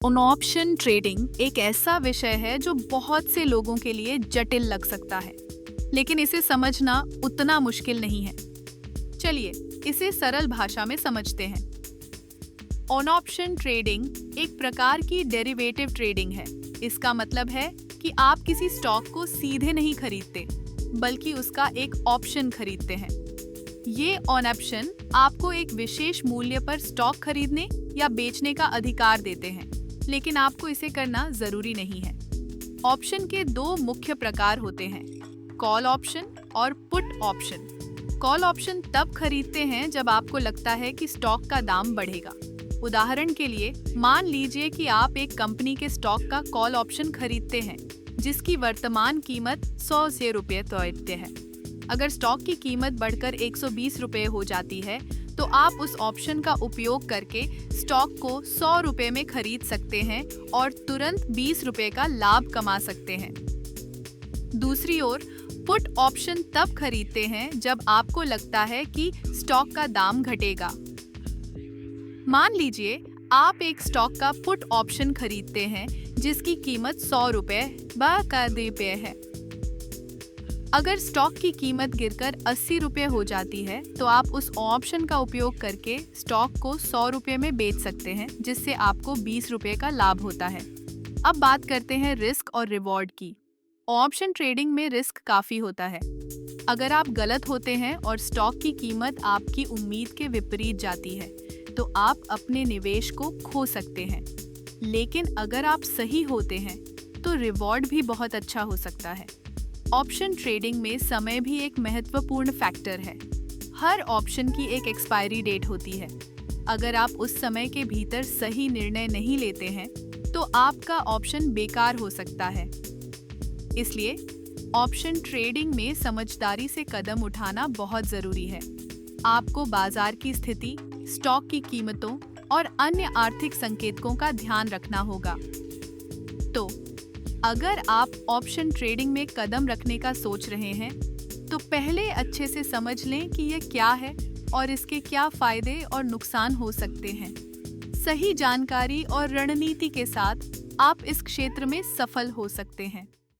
Option trading एक ऐसा विषय है जो बहुत से लोगों के लिए जटिल लग सकता है, लेकिन इसे समझना उतना मुश्किल नहीं है। चलिए इसे सरल भाषा में समझते हैं। ऑप्शन ट्रेडिंग एक प्रकार की डेरिवेटिव ट्रेडिंग है। इसका मतलब है कि आप किसी स्टॉक को सीधे नहीं खरीदते, बल्कि उसका एक ऑप्शन खरीदते हैं। ये ऑप्शन आपको एक विशेष मूल्य पर स्टॉक खरीदने या बेचने का अधिकार देते हैं, लेकिन आपको इसे करना जरूरी नहीं है। ऑप्शन के दो मुख्य प्रकार होते हैं, कॉल ऑप्शन और पुट ऑप्शन। कॉल ऑप्शन तब खरीदते हैं जब आपको लगता है कि स्टॉक का दाम बढ़ेगा। उदाहरण के लिए, मान लीजिए कि आप एक कंपनी के स्टॉक का कॉल ऑप्शन खरीदते हैं जिसकी वर्तमान कीमत 100 रुपये तय है। अगर स्टॉक की कीमत बढ़कर 120 रुपये हो जाती है तो आप उस ऑप्शन का उपयोग करके स्टॉक को 100 रुपये में खरीद सकते हैं और तुरंत 20 रुपये का लाभ कमा सकते हैं। दूसरी ओर, पुट ऑप्शन तब खरीदते हैं जब आपको लगता है कि स्टॉक का दाम घटेगा। मान लीजिए आप एक स्टॉक का पुट ऑप्शन खरीदते हैं जिसकी कीमत 100 रुपये है। अगर स्टॉक की कीमत गिरकर 80 रुपये हो जाती है तो आप उस ऑप्शन का उपयोग करके स्टॉक को 100 रुपये में बेच सकते हैं, जिससे आपको 20 रुपये का लाभ होता है। अब बात करते हैं रिस्क और रिवॉर्ड की। ऑप्शन ट्रेडिंग में रिस्क काफी होता है। अगर आप गलत होते हैं और स्टॉक की कीमत आपकी उम्मीद के विपरीत जाती है तो आप अपने निवेश को खो सकते हैं। लेकिन अगर आप सही होते हैं तो रिवॉर्ड भी बहुत अच्छा हो सकता है। ऑप्शन ट्रेडिंग में समय भी एक महत्वपूर्ण फैक्टर है। हर ऑप्शन की एक एक्सपायरी डेट होती है। अगर आप उस समय के भीतर सही निर्णय नहीं लेते हैं तो आपका ऑप्शन बेकार हो सकता है। इसलिए ऑप्शन ट्रेडिंग में समझदारी से कदम उठाना बहुत जरूरी है। आपको बाजार की स्थिति, स्टॉक की कीमतों और अन्य आर्थिक संकेतकों का ध्यान रखना होगा। तो अगर आप ऑप्शन ट्रेडिंग में कदम रखने का सोच रहे हैं तो पहले अच्छे से समझ लें कि यह क्या है और इसके क्या फायदे और नुकसान हो सकते हैं। सही जानकारी और रणनीति के साथ आप इस क्षेत्र में सफल हो सकते हैं।